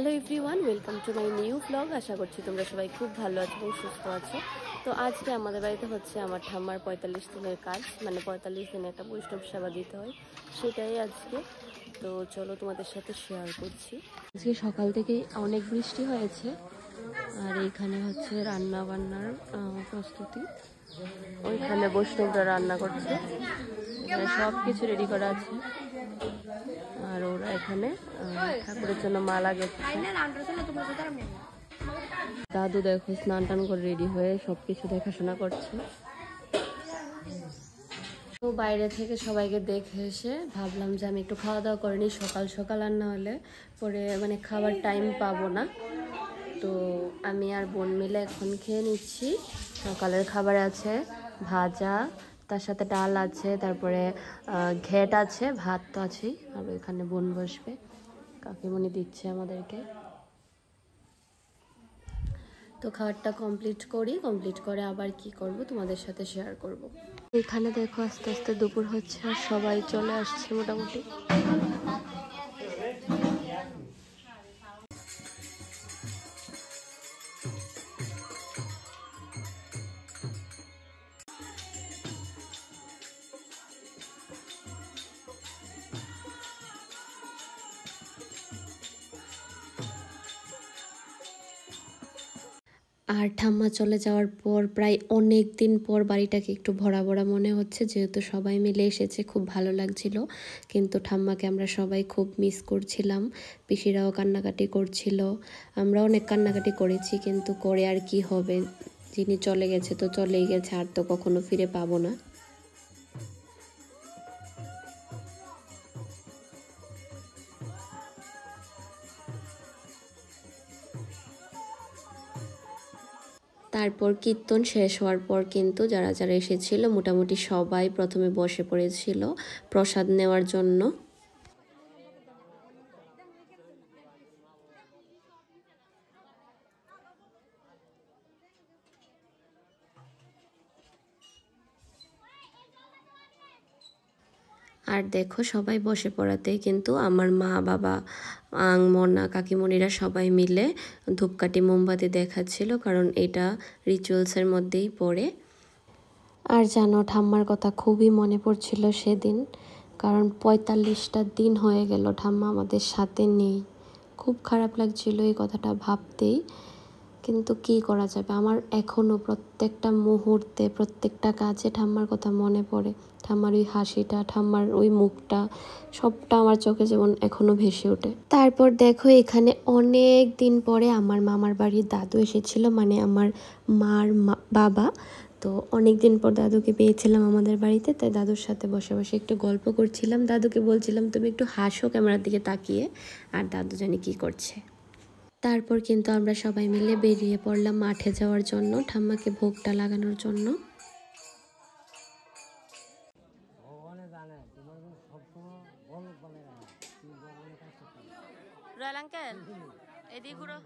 Hello everyone, welcome to my new blog. আশা করছি তোমরা সবাই খুব ভালো আছো এবং সুস্থ আছো। তো আজকে আমাদের বাড়িতে হচ্ছে আমার ঠাম্মার 45 দিনের কাজ, মানে 45 দিনে একটা বৈষ্ণব সেবা দিতে হয়, সেটাই আজকে। তো চলো তোমাদের সাথে শেয়ার করছি। আজকে সকাল থেকেই অনেক বৃষ্টি হয়েছে, আর এইখানে হচ্ছে রান্না বান্নার প্রস্তুতি। ওইখানে বৈষ্ণবরা রান্না করছে, এখানে সব কিছু রেডি করা আছে। আর ওরা এখানে ঠাকুরের জন্য মালা গেছে। দাদু দেখো স্নান টান করে রেডি হয়ে সবকিছু দেখাশোনা করছে। তো বাইরে থেকে সবাইকে দেখে এসে ভাবলাম যে আমি একটু খাওয়া দাওয়া করে নিই, সকাল সকাল আর না হলে পরে মানে খাবার টাইম পাবো না। তো আমি আর বোন মিলে এখন খেয়ে নিচ্ছি। সকালের খাবার আছে ভাজা, তার সাথে ডাল আছে, তারপরে ঘেট আছে, ভাত তো আছেই, আর ওইখানে বোন বসবে, কাকিমণি দিচ্ছে আমাদেরকে। তো খাবারটা কমপ্লিট করে আবার কি করব তোমাদের সাথে শেয়ার করব। এখানে দেখো আস্তে আস্তে দুপুর হচ্ছে আর সবাই চলে আসছে মোটামুটি। আর ঠাম্মা চলে যাওয়ার পর প্রায় অনেক দিন পর বাড়িটাকে একটু ভরা ভরা মনে হচ্ছে, যেহেতু সবাই মিলে এসেছে, খুব ভালো লাগছিল। কিন্তু ঠাম্মাকে আমরা সবাই খুব মিস করছিলাম, পিসিরাও কান্নাকাটি করছিল, আমরা অনেক কান্নাকাটি করেছি, কিন্তু করে আর কি হবে, যিনি চলে গেছে তো চলেই গেছে, আর তো কখনো ফিরে পাবো না। তারপর কীর্তন শেষ হওয়ার পর কিন্তু যারা যারা এসেছিল মোটামুটি সবাই প্রথমে বসে পড়েছিল প্রসাদ নেওয়ার জন্য। আর দেখো সবাই বসে পড়াতে কিন্তু আমার মা বাবা মনা কাকিমণিরা সবাই মিলে ধূপকাঠি মোমবাতি দেখাচ্ছিল, কারণ এটা রিচুয়ালসের মধ্যেই পড়ে। আর জানো ঠাম্মার কথা খুবই মনে পড়ছিল সেদিন, কারণ 45টা দিন হয়ে গেল ঠাম্মা আমাদের সাথে নেই। খুব খারাপ লাগছিল এই কথাটা ভাবতেই, কিন্তু কি করা যাবে, আমার এখনও প্রত্যেকটা মুহূর্তে প্রত্যেকটা কাজে ঠাম্মার কথা মনে পড়ে। ঠাম্মার ওই হাসিটা, ঠাম্মার ওই মুখটা, সবটা আমার চোখে যেমন এখনো ভেসে ওঠে। তারপর দেখো এখানে অনেক দিন পরে আমার মামার বাড়ির দাদু এসেছিল, মানে আমার মার বাবা। তো অনেক দিন পর দাদুকে পেয়েছিলাম আমাদের বাড়িতে, তাই দাদুর সাথে বসে বসে একটু গল্প করছিলাম। দাদুকে বলছিলাম তুমি একটু হাসো ক্যামেরার দিকে তাকিয়ে, আর দাদু জানি কি করছে। তারপর কিন্তু আমরা সবাই মিলে বেরিয়ে পড়লাম মাঠে যাওয়ার জন্য, ঠাম্মাকে ভোগটা লাগানোর জন্য। রয়্যাল আঙ্কেল এদিকে ঘুরো।